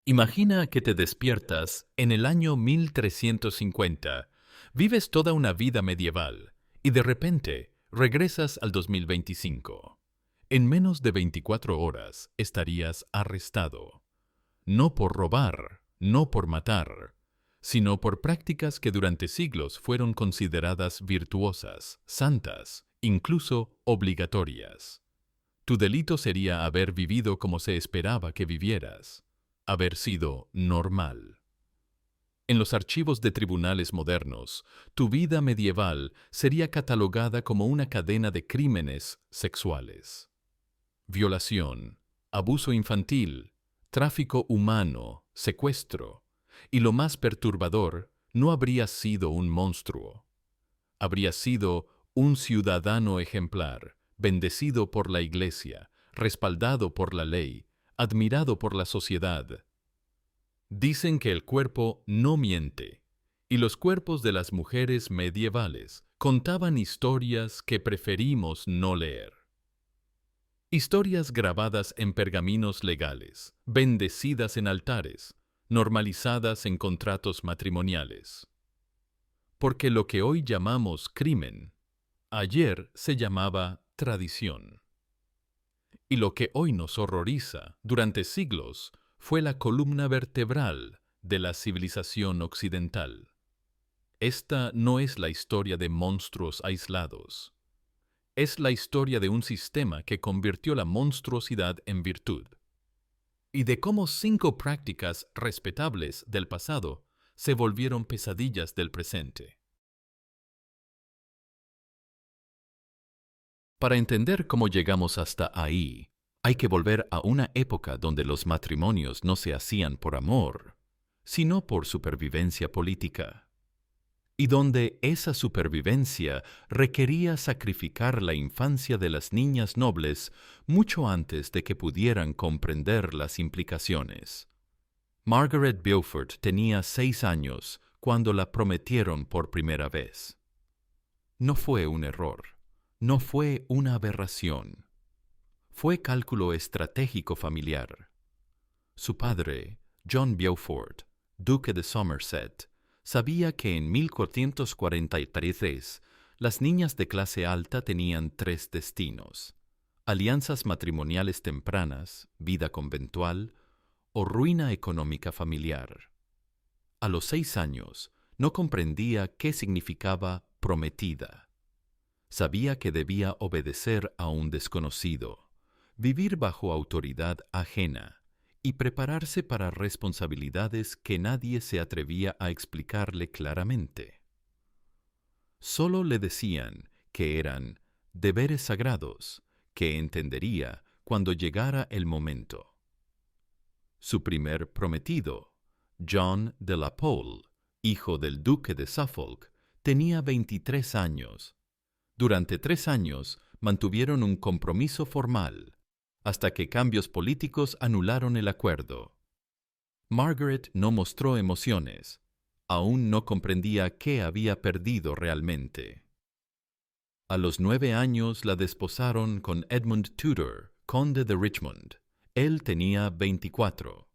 Imagina que te despiertas en el año 1350, vives toda una vida medieval y de repente regresas al 2025. En menos de 24 horas estarías arrestado, no por robar, no por matar, sino por prácticas que durante siglos fueron consideradas virtuosas, santas, incluso obligatorias. Tu delito sería haber vivido como se esperaba que vivieras, haber sido normal. En los archivos de tribunales modernos, tu vida medieval sería catalogada como una cadena de crímenes sexuales. Violación, abuso infantil, tráfico humano, secuestro, y lo más perturbador, no habrías sido un monstruo. Habrías sido un ciudadano ejemplar, bendecido por la Iglesia, respaldado por la ley, admirado por la sociedad. Dicen que el cuerpo no miente, y los cuerpos de las mujeres medievales contaban historias que preferimos no leer. Historias grabadas en pergaminos legales, bendecidas en altares, normalizadas en contratos matrimoniales. Porque lo que hoy llamamos crimen, ayer se llamaba tradición. Y lo que hoy nos horroriza durante siglos fue la columna vertebral de la civilización occidental. Esta no es la historia de monstruos aislados. Es la historia de un sistema que convirtió la monstruosidad en virtud. Y de cómo 5 prácticas respetables del pasado se volvieron pesadillas del presente. Para entender cómo llegamos hasta ahí, hay que volver a una época donde los matrimonios no se hacían por amor, sino por supervivencia política, y donde esa supervivencia requería sacrificar la infancia de las niñas nobles mucho antes de que pudieran comprender las implicaciones. Margaret Beaufort tenía 6 años cuando la prometieron por primera vez. No fue un error. No fue una aberración. Fue cálculo estratégico familiar. Su padre, John Beaufort, duque de Somerset, sabía que en 1443 las niñas de clase alta tenían 3 destinos: alianzas matrimoniales tempranas, vida conventual o ruina económica familiar. A los 6 años no comprendía qué significaba prometida. Sabía que debía obedecer a un desconocido, vivir bajo autoridad ajena y prepararse para responsabilidades que nadie se atrevía a explicarle claramente. Solo le decían que eran deberes sagrados que entendería cuando llegara el momento. Su primer prometido, John de la Pole, hijo del duque de Suffolk, tenía 23 años. Durante 3 años mantuvieron un compromiso formal, hasta que cambios políticos anularon el acuerdo. Margaret no mostró emociones, aún no comprendía qué había perdido realmente. A los 9 años la desposaron con Edmund Tudor, conde de Richmond. Él tenía 24.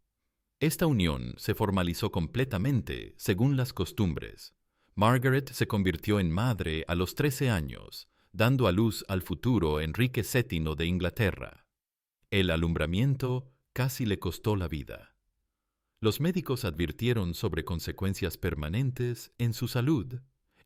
Esta unión se formalizó completamente según las costumbres. Margaret se convirtió en madre a los 13 años, dando a luz al futuro Enrique VII de Inglaterra. El alumbramiento casi le costó la vida. Los médicos advirtieron sobre consecuencias permanentes en su salud.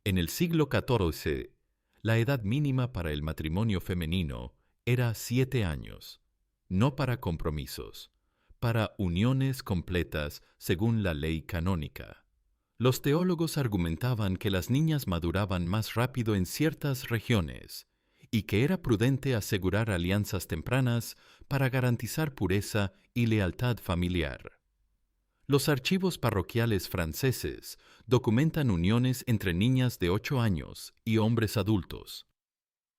En el siglo XIV, la edad mínima para el matrimonio femenino era 7 años, no para compromisos, para uniones completas según la ley canónica. Los teólogos argumentaban que las niñas maduraban más rápido en ciertas regiones y que era prudente asegurar alianzas tempranas para garantizar pureza y lealtad familiar. Los archivos parroquiales franceses documentan uniones entre niñas de 8 años y hombres adultos.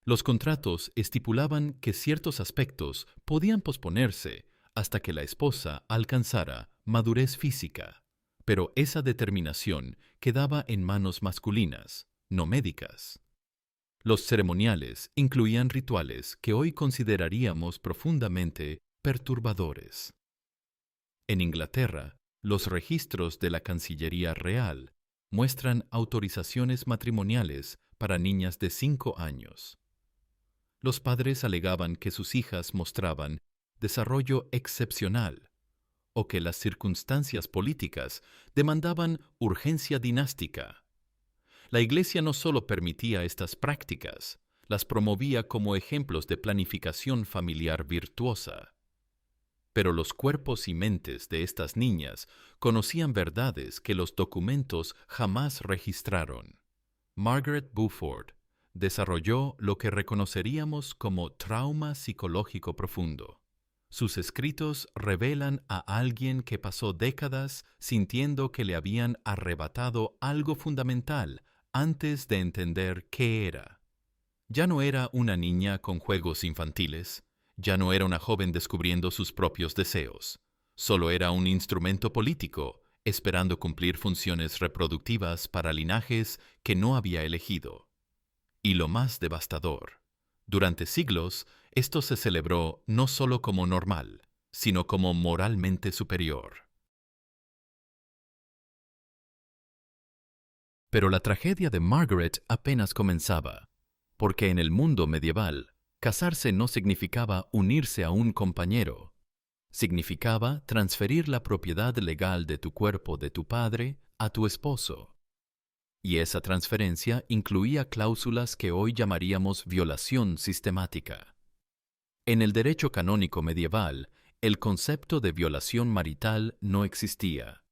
Los contratos estipulaban que ciertos aspectos podían posponerse hasta que la esposa alcanzara madurez física. Pero esa determinación quedaba en manos masculinas, no médicas. Los ceremoniales incluían rituales que hoy consideraríamos profundamente perturbadores. En Inglaterra, los registros de la Cancillería Real muestran autorizaciones matrimoniales para niñas de 5 años. Los padres alegaban que sus hijas mostraban desarrollo excepcional o que las circunstancias políticas demandaban urgencia dinástica. La Iglesia no solo permitía estas prácticas, las promovía como ejemplos de planificación familiar virtuosa. Pero los cuerpos y mentes de estas niñas conocían verdades que los documentos jamás registraron. Margaret Beaufort desarrolló lo que reconoceríamos como trauma psicológico profundo. Sus escritos revelan a alguien que pasó décadas sintiendo que le habían arrebatado algo fundamental antes de entender qué era. Ya no era una niña con juegos infantiles, ya no era una joven descubriendo sus propios deseos, solo era un instrumento político, esperando cumplir funciones reproductivas para linajes que no había elegido. Y lo más devastador, durante siglos, esto se celebró no solo como normal, sino como moralmente superior. Pero la tragedia de Margaret apenas comenzaba, porque en el mundo medieval, casarse no significaba unirse a un compañero. Significaba transferir la propiedad legal de tu cuerpo de tu padre a tu esposo. Y esa transferencia incluía cláusulas que hoy llamaríamos violación sistemática. En el derecho canónico medieval, el concepto de violación marital no existía.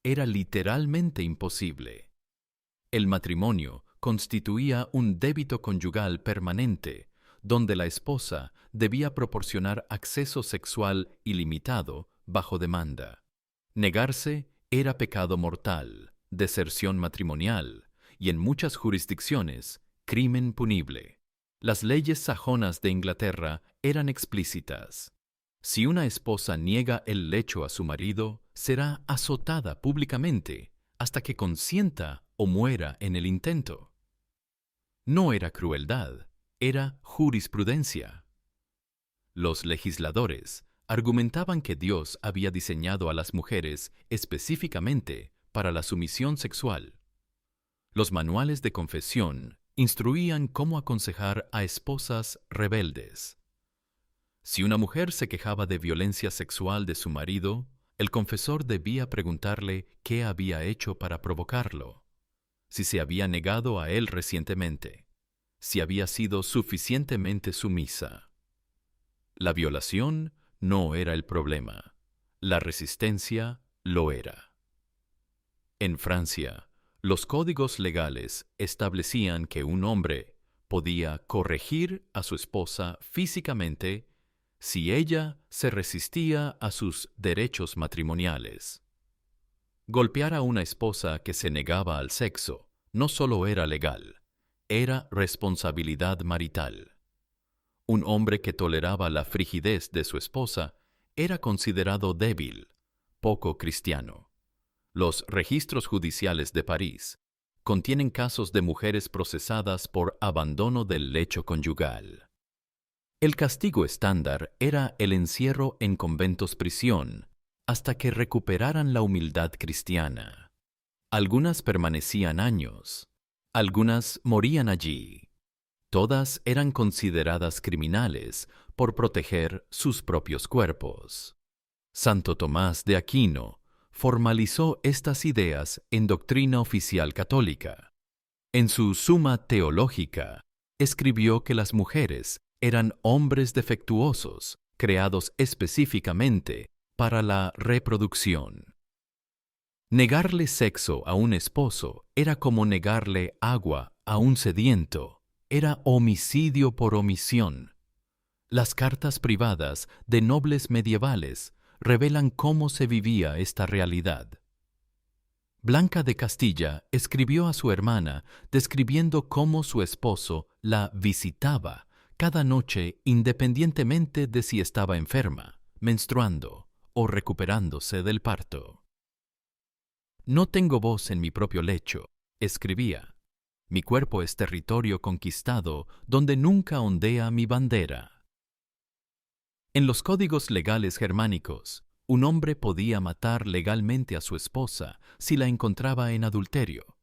Era literalmente imposible. El matrimonio constituía un débito conyugal permanente, donde la esposa debía proporcionar acceso sexual ilimitado bajo demanda. Negarse era pecado mortal, deserción matrimonial y, en muchas jurisdicciones, crimen punible. Las leyes sajonas de Inglaterra eran explícitas. Si una esposa niega el lecho a su marido, será azotada públicamente hasta que consienta o muera en el intento. No era crueldad, era jurisprudencia. Los legisladores argumentaban que Dios había diseñado a las mujeres específicamente para la sumisión sexual. Los manuales de confesión instruían cómo aconsejar a esposas rebeldes. Si una mujer se quejaba de violencia sexual de su marido, el confesor debía preguntarle qué había hecho para provocarlo, si se había negado a él recientemente, si había sido suficientemente sumisa. La violación no era el problema, la resistencia lo era. En Francia, los códigos legales establecían que un hombre podía corregir a su esposa físicamente si ella se resistía a sus derechos matrimoniales. Golpear a una esposa que se negaba al sexo no solo era legal, era responsabilidad marital. Un hombre que toleraba la frigidez de su esposa era considerado débil, poco cristiano. Los registros judiciales de París contienen casos de mujeres procesadas por abandono del lecho conyugal. El castigo estándar era el encierro en conventos-prisión hasta que recuperaran la humildad cristiana. Algunas permanecían años, algunas morían allí. Todas eran consideradas criminales por proteger sus propios cuerpos. Santo Tomás de Aquino formalizó estas ideas en Doctrina Oficial Católica. En su Summa Teológica, escribió que las mujeres eran hombres defectuosos, creados específicamente para la reproducción. Negarle sexo a un esposo era como negarle agua a un sediento, era homicidio por omisión. Las cartas privadas de nobles medievales revelan cómo se vivía esta realidad. Blanca de Castilla escribió a su hermana describiendo cómo su esposo la visitaba cada noche independientemente de si estaba enferma, menstruando o recuperándose del parto. No tengo voz en mi propio lecho, escribía. Mi cuerpo es territorio conquistado donde nunca ondea mi bandera. En los códigos legales germánicos, Un hombre podía matar legalmente a su esposa si la encontraba en adulterio,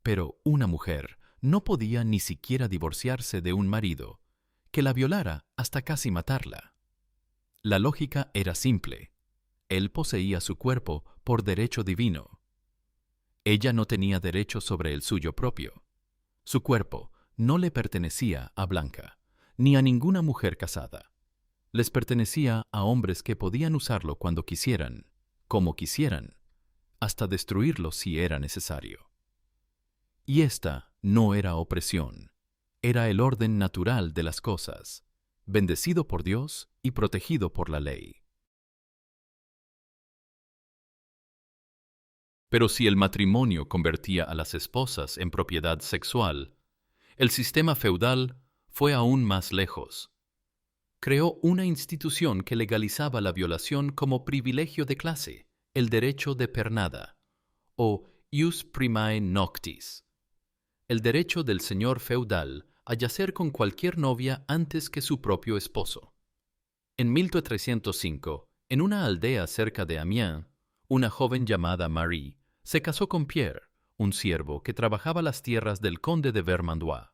pero una mujer no podía ni siquiera divorciarse de un marido que la violara hasta casi matarla. La lógica era simple. Él poseía su cuerpo por derecho divino. Ella no tenía derecho sobre el suyo propio. Su cuerpo no le pertenecía a Blanca, ni a ninguna mujer casada. Les pertenecía a hombres que podían usarlo cuando quisieran, como quisieran, hasta destruirlo si era necesario. Y esta no era opresión, era el orden natural de las cosas, bendecido por Dios y protegido por la ley. Pero si el matrimonio convertía a las esposas en propiedad sexual, el sistema feudal fue aún más lejos. Creó una institución que legalizaba la violación como privilegio de clase, el derecho de pernada, o ius primae noctis, el derecho del señor feudal a yacer con cualquier novia antes que su propio esposo. En 1305, en una aldea cerca de Amiens, una joven llamada Marie se casó con Pierre, un siervo que trabajaba las tierras del conde de Vermandois.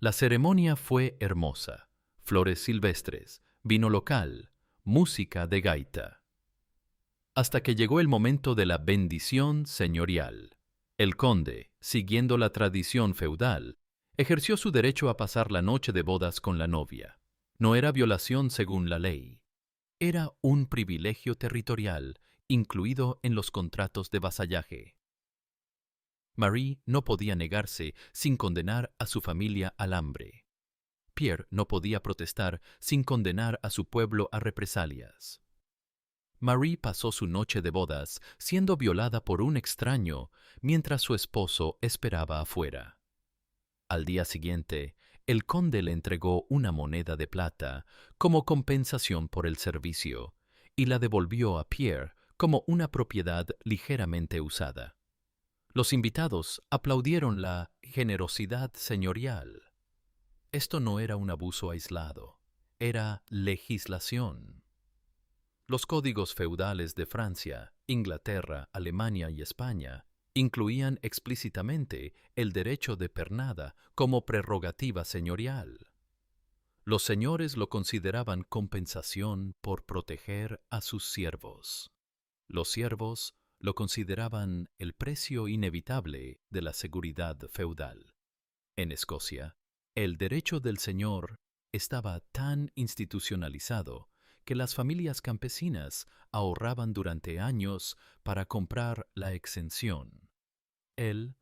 La ceremonia fue hermosa. Flores silvestres, vino local, música de gaita. Hasta que llegó el momento de la bendición señorial. El conde, siguiendo la tradición feudal, ejerció su derecho a pasar la noche de bodas con la novia. No era violación según la ley. Era un privilegio territorial incluido en los contratos de vasallaje. Marie no podía negarse sin condenar a su familia al hambre. Pierre no podía protestar sin condenar a su pueblo a represalias. Marie pasó su noche de bodas siendo violada por un extraño mientras su esposo esperaba afuera. Al día siguiente, el conde le entregó una moneda de plata como compensación por el servicio y la devolvió a Pierre como una propiedad ligeramente usada. Los invitados aplaudieron la generosidad señorial. Esto no era un abuso aislado, era legislación. Los códigos feudales de Francia, Inglaterra, Alemania y España incluían explícitamente el derecho de pernada como prerrogativa señorial. Los señores lo consideraban compensación por proteger a sus siervos. Los siervos lo consideraban el precio inevitable de la seguridad feudal. En Escocia, el derecho del señor estaba tan institucionalizado que las familias campesinas ahorraban durante años para comprar la exención, el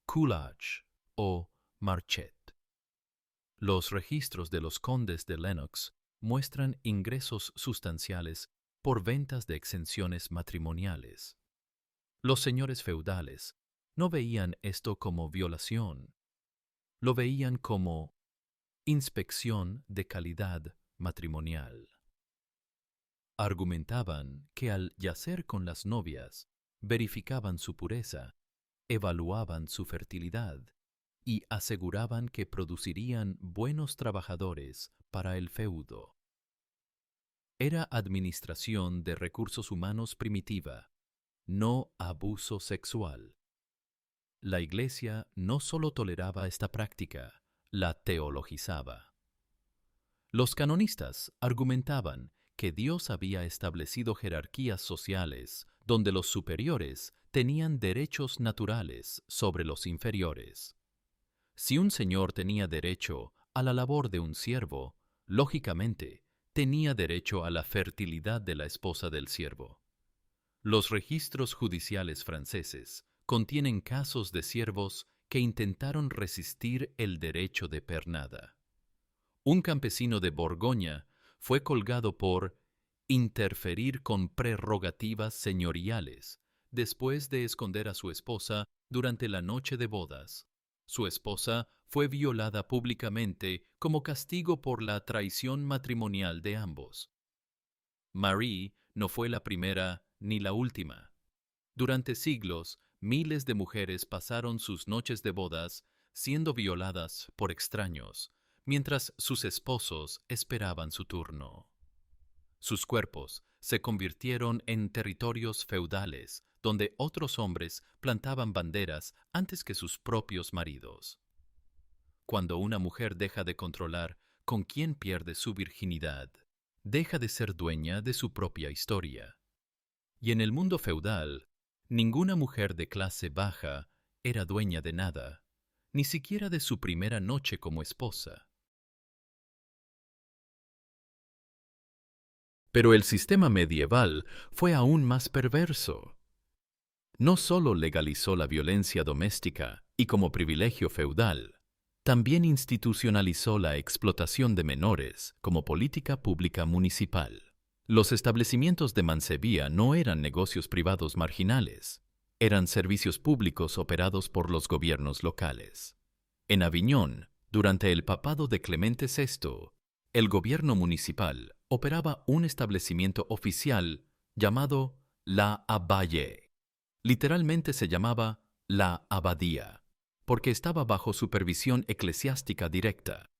cullage o marchet. Los registros de los condes de Lennox muestran ingresos sustanciales por ventas de exenciones matrimoniales. Los señores feudales no veían esto como violación, lo veían como inspección de calidad matrimonial. Argumentaban que al yacer con las novias, verificaban su pureza, evaluaban su fertilidad y aseguraban que producirían buenos trabajadores para el feudo. Era administración de recursos humanos primitiva, no abuso sexual. La Iglesia no solo toleraba esta práctica, la teologizaba. Los canonistas argumentaban que Dios había establecido jerarquías sociales donde los superiores tenían derechos naturales sobre los inferiores. Si un señor tenía derecho a la labor de un siervo, lógicamente tenía derecho a la fertilidad de la esposa del siervo. Los registros judiciales franceses contienen casos de siervos que intentaron resistir el derecho de pernada. Un campesino de Borgoña fue colgado por interferir con prerrogativas señoriales después de esconder a su esposa durante la noche de bodas. Su esposa fue violada públicamente como castigo por la traición matrimonial de ambos. Marie no fue la primera ni la última. Durante siglos, miles de mujeres pasaron sus noches de bodas siendo violadas por extraños, mientras sus esposos esperaban su turno. Sus cuerpos se convirtieron en territorios feudales, donde otros hombres plantaban banderas antes que sus propios maridos. Cuando una mujer deja de controlar con quién pierde su virginidad, deja de ser dueña de su propia historia. Y en el mundo feudal, ninguna mujer de clase baja era dueña de nada, ni siquiera de su primera noche como esposa. Pero el sistema medieval fue aún más perverso. No solo legalizó la violencia doméstica y como privilegio feudal, también institucionalizó la explotación de menores como política pública municipal. Los establecimientos de mancebía no eran negocios privados marginales, eran servicios públicos operados por los gobiernos locales. En Aviñón, durante el papado de Clemente VI, el gobierno municipal operaba un establecimiento oficial llamado la Abaye. Literalmente se llamaba la Abadía, porque estaba bajo supervisión eclesiástica directa.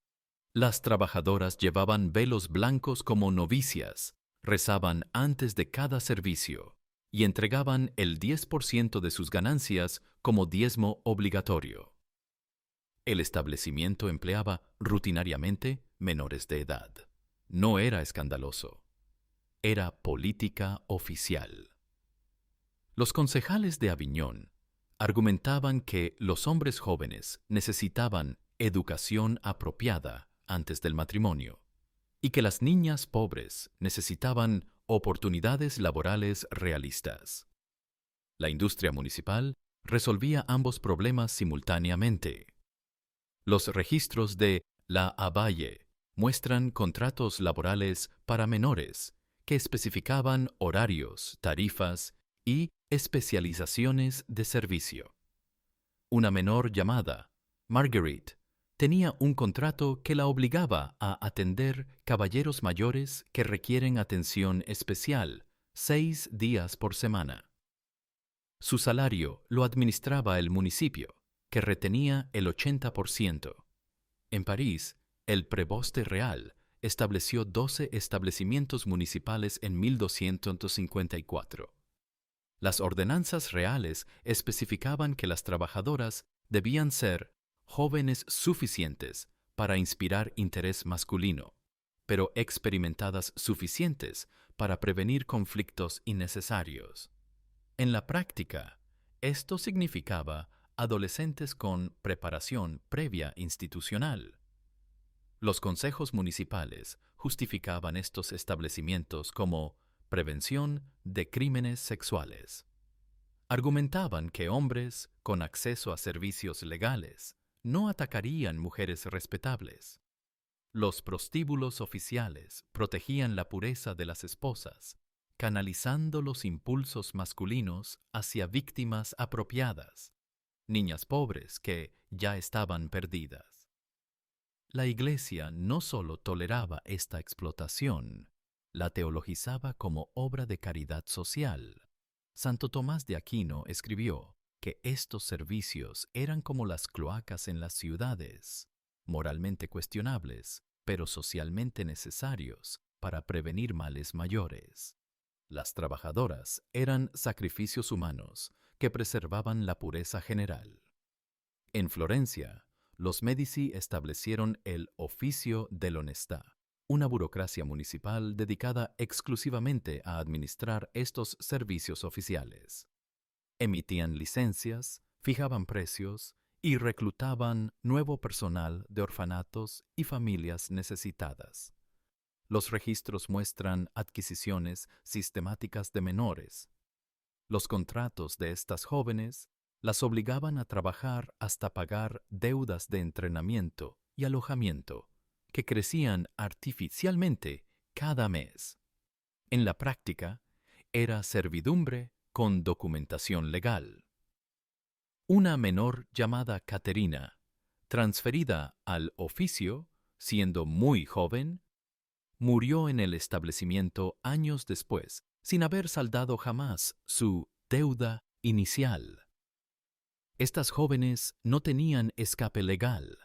Las trabajadoras llevaban velos blancos como novicias, rezaban antes de cada servicio y entregaban el 10% de sus ganancias como diezmo obligatorio. El establecimiento empleaba rutinariamente menores de edad. No era escandaloso. Era política oficial. Los concejales de Aviñón argumentaban que los hombres jóvenes necesitaban educación apropiada antes del matrimonio y que las niñas pobres necesitaban oportunidades laborales realistas. La industria municipal resolvía ambos problemas simultáneamente. Los registros de la Abaye muestran contratos laborales para menores que especificaban horarios, tarifas y especializaciones de servicio. Una menor llamada Marguerite tenía un contrato que la obligaba a atender caballeros mayores que requieren atención especial 6 días por semana. Su salario lo administraba el municipio, que retenía el 80%. En París, el preboste real estableció 12 establecimientos municipales en 1254. Las ordenanzas reales especificaban que las trabajadoras debían ser jóvenes suficientes para inspirar interés masculino, pero experimentadas suficientes para prevenir conflictos innecesarios. En la práctica, esto significaba adolescentes con preparación previa institucional. Los consejos municipales justificaban estos establecimientos como prevención de crímenes sexuales. Argumentaban que hombres con acceso a servicios legales no atacarían mujeres respetables. Los prostíbulos oficiales protegían la pureza de las esposas, canalizando los impulsos masculinos hacia víctimas apropiadas, niñas pobres que ya estaban perdidas. La Iglesia no solo toleraba esta explotación, la teologizaba como obra de caridad social. Santo Tomás de Aquino escribió que estos servicios eran como las cloacas en las ciudades, moralmente cuestionables, pero socialmente necesarios para prevenir males mayores. Las trabajadoras eran sacrificios humanos que preservaban la pureza general. En Florencia, los Médici establecieron el Oficio dell'Onestà, una burocracia municipal dedicada exclusivamente a administrar estos servicios oficiales. Emitían licencias, fijaban precios y reclutaban nuevo personal de orfanatos y familias necesitadas. Los registros muestran adquisiciones sistemáticas de menores. Los contratos de estas jóvenes las obligaban a trabajar hasta pagar deudas de entrenamiento y alojamiento, que crecían artificialmente cada mes. En la práctica, era servidumbre con documentación legal. Una menor llamada Caterina, transferida al oficio, siendo muy joven, murió en el establecimiento años después, sin haber saldado jamás su deuda inicial. Estas jóvenes no tenían escape legal.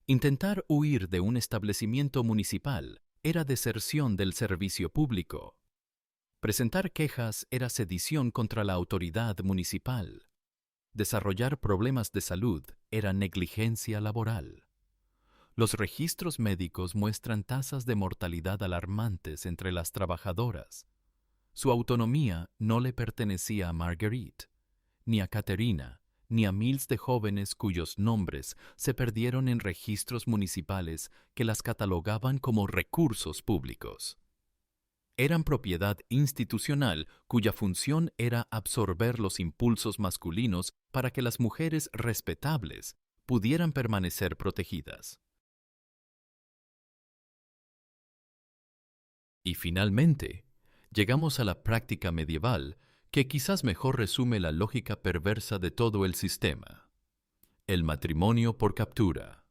Intentar huir de un establecimiento municipal era deserción del servicio público. Presentar quejas era sedición contra la autoridad municipal. Desarrollar problemas de salud era negligencia laboral. Los registros médicos muestran tasas de mortalidad alarmantes entre las trabajadoras. Su autonomía no le pertenecía a Marguerite, ni a Caterina, ni a miles de jóvenes cuyos nombres se perdieron en registros municipales que las catalogaban como recursos públicos. Eran propiedad institucional cuya función era absorber los impulsos masculinos para que las mujeres respetables pudieran permanecer protegidas. Y finalmente, llegamos a la práctica medieval que quizás mejor resume la lógica perversa de todo el sistema: el matrimonio por captura.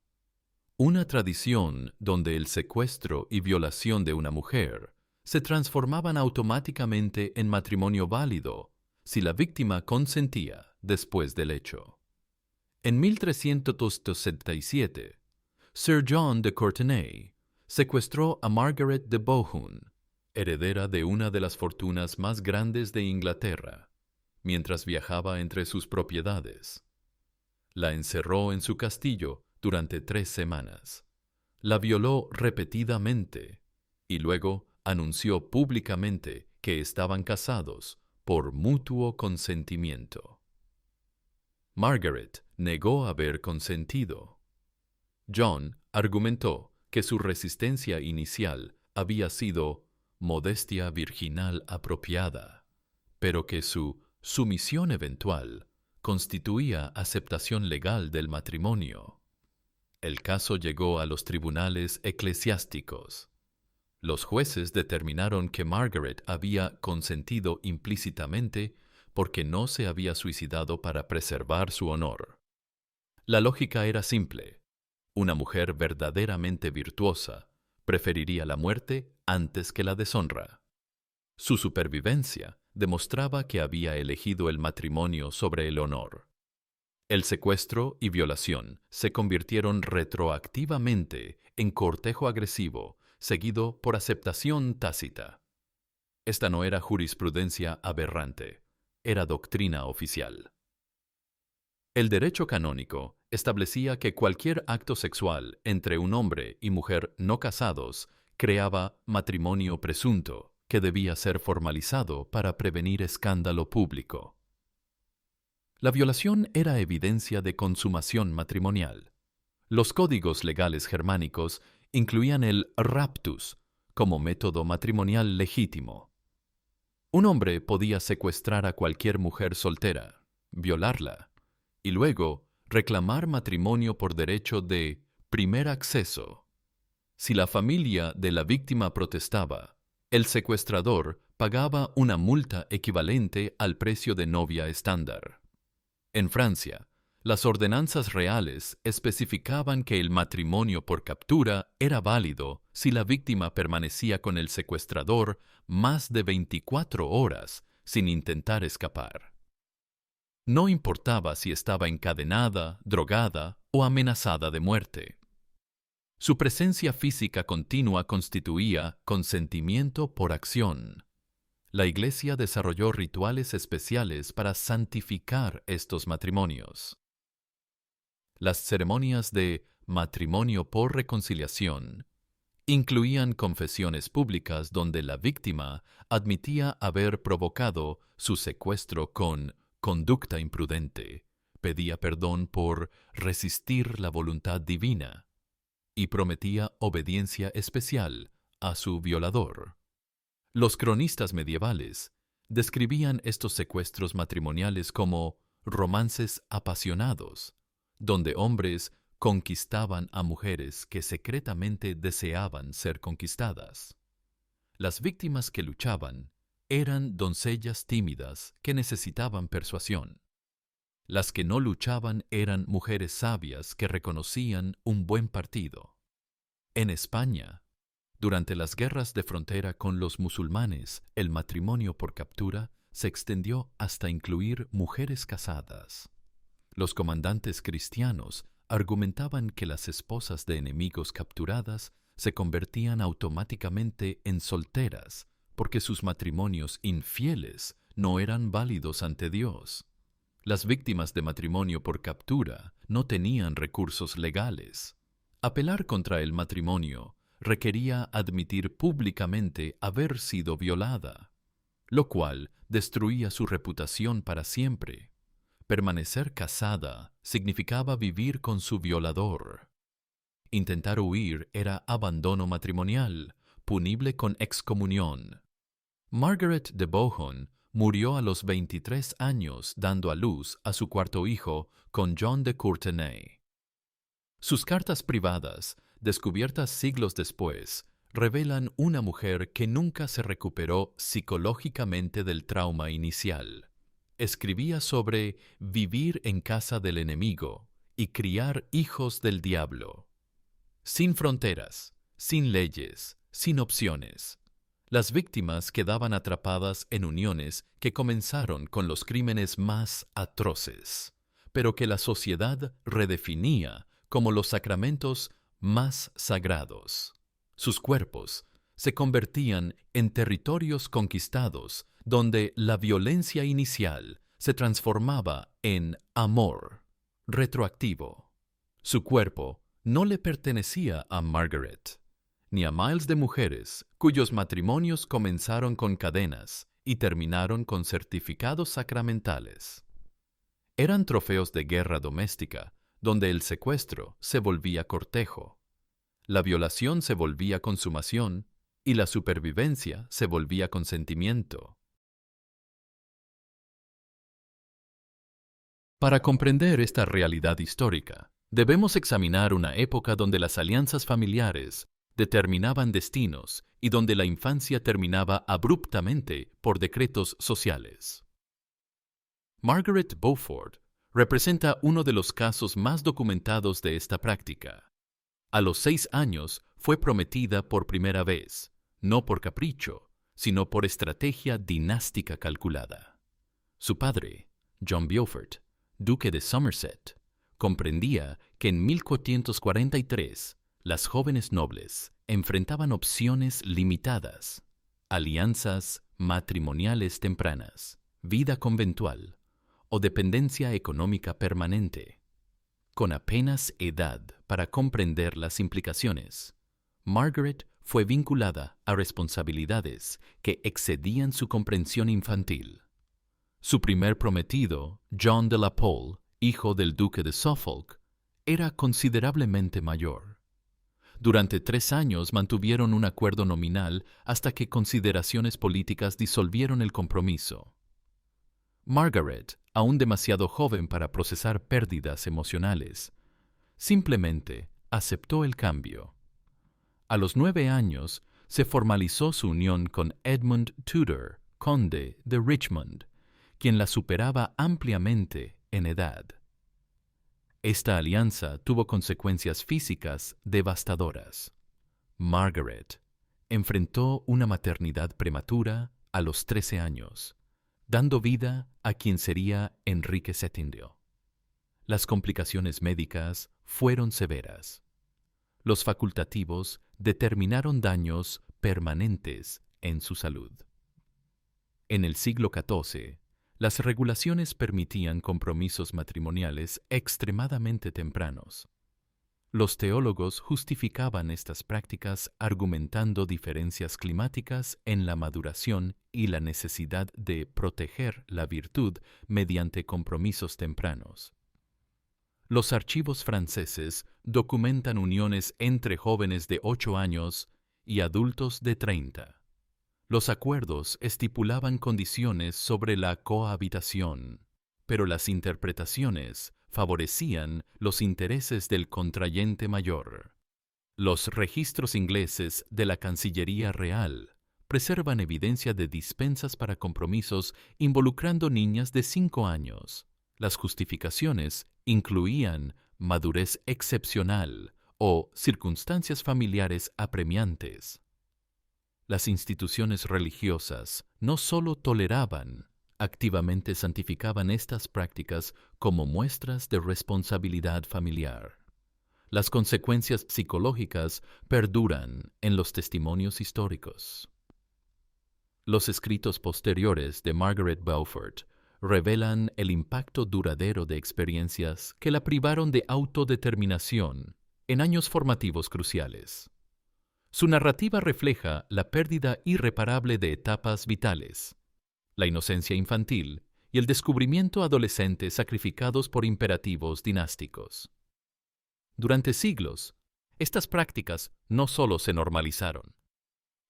Una tradición donde el secuestro y violación de una mujer se transformaban automáticamente en matrimonio válido si la víctima consentía después del hecho. En 1367, Sir John de Courtenay secuestró a Margaret de Bohun, heredera de una de las fortunas más grandes de Inglaterra, mientras viajaba entre sus propiedades. La encerró en su castillo durante 3 semanas. La violó repetidamente y luego anunció públicamente que estaban casados por mutuo consentimiento. Margaret negó haber consentido. John argumentó que su resistencia inicial había sido modestia virginal apropiada, pero que su sumisión eventual constituía aceptación legal del matrimonio. El caso llegó a los tribunales eclesiásticos. Los jueces determinaron que Margaret había consentido implícitamente porque no se había suicidado para preservar su honor. La lógica era simple: una mujer verdaderamente virtuosa preferiría la muerte antes que la deshonra. Su supervivencia demostraba que había elegido el matrimonio sobre el honor. El secuestro y violación se convirtieron retroactivamente en cortejo agresivo, seguido por aceptación tácita. Esta no era jurisprudencia aberrante, era doctrina oficial. El derecho canónico establecía que cualquier acto sexual entre un hombre y mujer no casados creaba matrimonio presunto, que debía ser formalizado para prevenir escándalo público. La violación era evidencia de consumación matrimonial. Los códigos legales germánicos incluían el raptus como método matrimonial legítimo. Un hombre podía secuestrar a cualquier mujer soltera, violarla, y luego reclamar matrimonio por derecho de primer acceso. Si la familia de la víctima protestaba, el secuestrador pagaba una multa equivalente al precio de novia estándar. En Francia, las ordenanzas reales especificaban que el matrimonio por captura era válido si la víctima permanecía con el secuestrador más de 24 horas sin intentar escapar. No importaba si estaba encadenada, drogada o amenazada de muerte. Su presencia física continua constituía consentimiento por acción. La Iglesia desarrolló rituales especiales para santificar estos matrimonios. Las ceremonias de matrimonio por reconciliación incluían confesiones públicas donde la víctima admitía haber provocado su secuestro con conducta imprudente, pedía perdón por resistir la voluntad divina y prometía obediencia especial a su violador. Los cronistas medievales describían estos secuestros matrimoniales como romances apasionados, donde hombres conquistaban a mujeres que secretamente deseaban ser conquistadas. Las víctimas que luchaban eran doncellas tímidas que necesitaban persuasión. Las que no luchaban eran mujeres sabias que reconocían un buen partido. En España, durante las guerras de frontera con los musulmanes, el matrimonio por captura se extendió hasta incluir mujeres casadas. Los comandantes cristianos argumentaban que las esposas de enemigos capturadas se convertían automáticamente en solteras porque sus matrimonios infieles no eran válidos ante Dios. Las víctimas de matrimonio por captura no tenían recursos legales. Apelar contra el matrimonio requería admitir públicamente haber sido violada, lo cual destruía su reputación para siempre. Permanecer casada significaba vivir con su violador. Intentar huir era abandono matrimonial, punible con excomunión. Margaret de Bohun murió a los 23 años dando a luz a su cuarto hijo con John de Courtenay. Sus cartas privadas, descubiertas siglos después, revelan una mujer que nunca se recuperó psicológicamente del trauma inicial. Escribía sobre vivir en casa del enemigo y criar hijos del diablo. Sin fronteras, sin leyes, sin opciones. Las víctimas quedaban atrapadas en uniones que comenzaron con los crímenes más atroces, pero que la sociedad redefinía como los sacramentos más sagrados. Sus cuerpos se convertían en territorios conquistados donde la violencia inicial se transformaba en amor retroactivo. Su cuerpo no le pertenecía a Margaret, ni a miles de mujeres cuyos matrimonios comenzaron con cadenas y terminaron con certificados sacramentales. Eran trofeos de guerra doméstica, donde el secuestro se volvía cortejo, la violación se volvía consumación y la supervivencia se volvía consentimiento. Para comprender esta realidad histórica, debemos examinar una época donde las alianzas familiares determinaban destinos y donde la infancia terminaba abruptamente por decretos sociales. Margaret Beaufort representa uno de los casos más documentados de esta práctica. A los 6 años fue prometida por primera vez, no por capricho, sino por estrategia dinástica calculada. Su padre, John Beaufort, duque de Somerset, comprendía que en 1443 las jóvenes nobles enfrentaban opciones limitadas: alianzas matrimoniales tempranas, vida conventual o dependencia económica permanente. Con apenas edad para comprender las implicaciones, Margaret fue vinculada a responsabilidades que excedían su comprensión infantil. Su primer prometido, John de la Pole, hijo del duque de Suffolk, era considerablemente mayor. Durante 3 años mantuvieron un acuerdo nominal hasta que consideraciones políticas disolvieron el compromiso. Margaret, aún demasiado joven para procesar pérdidas emocionales, simplemente aceptó el cambio. A los 9 años se formalizó su unión con Edmund Tudor, conde de Richmond, quien la superaba ampliamente en edad. Esta alianza tuvo consecuencias físicas devastadoras. Margaret enfrentó una maternidad prematura a los 13 años, dando vida a quien sería Enrique VII. Las complicaciones médicas fueron severas. Los facultativos determinaron daños permanentes en su salud. En el siglo XIV, las regulaciones permitían compromisos matrimoniales extremadamente tempranos. Los teólogos justificaban estas prácticas argumentando diferencias climáticas en la maduración y la necesidad de proteger la virtud mediante compromisos tempranos. Los archivos franceses documentan uniones entre jóvenes de 8 años y adultos de 30. Los acuerdos estipulaban condiciones sobre la cohabitación, pero las interpretaciones favorecían los intereses del contrayente mayor. Los registros ingleses de la Cancillería Real preservan evidencia de dispensas para compromisos involucrando niñas de 5 años. Las justificaciones incluían madurez excepcional o circunstancias familiares apremiantes. Las instituciones religiosas no solo toleraban, activamente santificaban estas prácticas como muestras de responsabilidad familiar. Las consecuencias psicológicas perduran en los testimonios históricos. Los escritos posteriores de Margaret Beaufort revelan el impacto duradero de experiencias que la privaron de autodeterminación en años formativos cruciales. Su narrativa refleja la pérdida irreparable de etapas vitales, la inocencia infantil y el descubrimiento adolescente sacrificados por imperativos dinásticos. Durante siglos, estas prácticas no solo se normalizaron,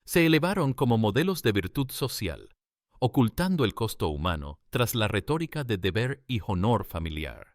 se elevaron como modelos de virtud social, ocultando el costo humano tras la retórica de deber y honor familiar.